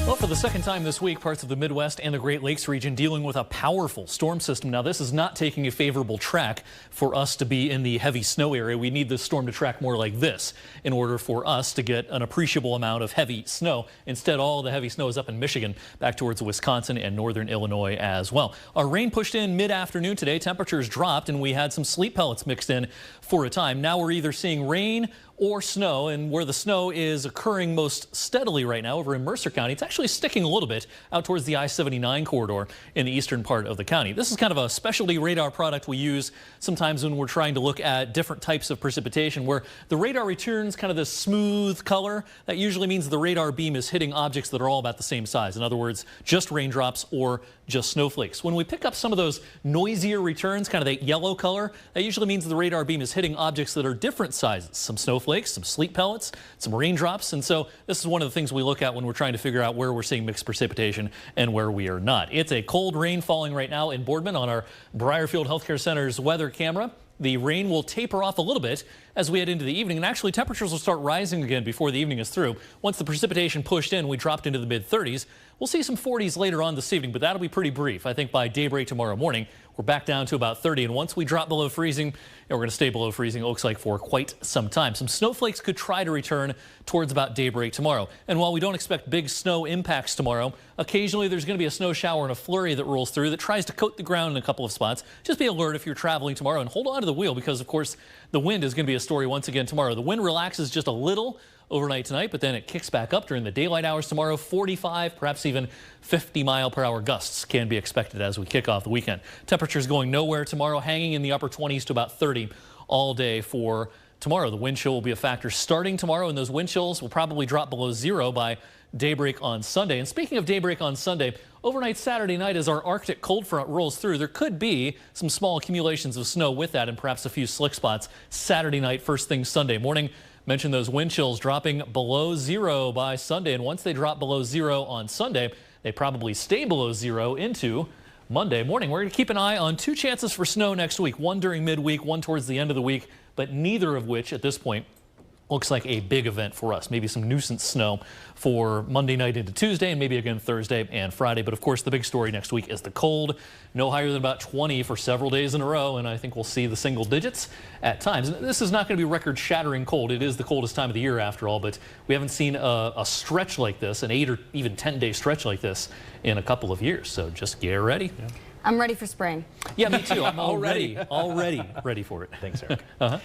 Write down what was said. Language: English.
Well, for the second time this week, parts of the Midwest and the Great Lakes region dealing with a powerful storm system. Now, this is not taking a favorable track for us to be in the heavy snow area. We need this storm to track more like this in order for us to get an appreciable amount of heavy snow. Instead, all the heavy snow is up in Michigan, back towards Wisconsin and northern Illinois as well. Our rain pushed in mid-afternoon today. Temperatures dropped and we had some sleet pellets mixed in for a time. Now we're either seeing rain or snow, and where the snow is occurring most steadily right now over in Mercer County, it's actually sticking a little bit out towards the I-79 corridor in the eastern part of the county. This is kind of a specialty radar product we use sometimes when we're trying to look at different types of precipitation, where the radar returns kind of this smooth color. That usually means the radar beam is hitting objects that are all about the same size. In other words, just raindrops or just snowflakes. When we pick up some of those noisier returns, kind of that yellow color, that usually means the radar beam is hitting objects that are different sizes. Some snowflakes, some sleet pellets, some raindrops. And so this is one of the things we look at when we're trying to figure out where we're seeing mixed precipitation and where we are not. It's a cold rain falling right now in Boardman on our Briarfield Healthcare Center's weather camera. The rain will taper off a little bit as we head into the evening, and actually temperatures will start rising again before the evening is through. Once the precipitation pushed in, we dropped into the mid-30s. We'll see some 40s later on this evening, but that'll be pretty brief. I think by daybreak tomorrow morning, we're back down to about 30, and once we drop below freezing, we're going to stay below freezing, it looks like, for quite some time. Some snowflakes could try to return towards about daybreak tomorrow. And while we don't expect big snow impacts tomorrow, occasionally there's going to be a snow shower and a flurry that rolls through that tries to coat the ground in a couple of spots. Just be alert if you're traveling tomorrow and hold on to the wheel because, of course, the wind is going to be a story once again tomorrow. The wind relaxes just a little overnight tonight, but then it kicks back up during the daylight hours tomorrow. 45, perhaps even 50-mile-per-hour gusts can be expected as we kick off the weekend. Temperatures going nowhere tomorrow, hanging in the upper 20s to about 30 all day for tomorrow. The wind chill will be a factor starting tomorrow, and those wind chills will probably drop below zero by daybreak on Sunday. And speaking of daybreak on Sunday, overnight Saturday night as our Arctic cold front rolls through, there could be some small accumulations of snow with that and perhaps a few slick spots Saturday night, first thing Sunday morning. Mentioned those wind chills dropping below zero by Sunday, and once they drop below zero on Sunday, they probably stay below zero into Monday morning. We're going to keep an eye on two chances for snow next week, one during midweek, one towards the end of the week, but neither of which at this point looks like a big event for us. Maybe some nuisance snow for Monday night into Tuesday and maybe again Thursday and Friday. But of course, the big story next week is the cold. No higher than about 20 for several days in a row. And I think we'll see the single digits at times. And this is not going to be record shattering cold. It is the coldest time of the year after all. But we haven't seen a stretch like this, an 8 or even 10-day stretch like this in a couple of years. So just get ready. Yeah. I'm ready for spring. Yeah, me too. I'm already ready for it. Thanks, Eric.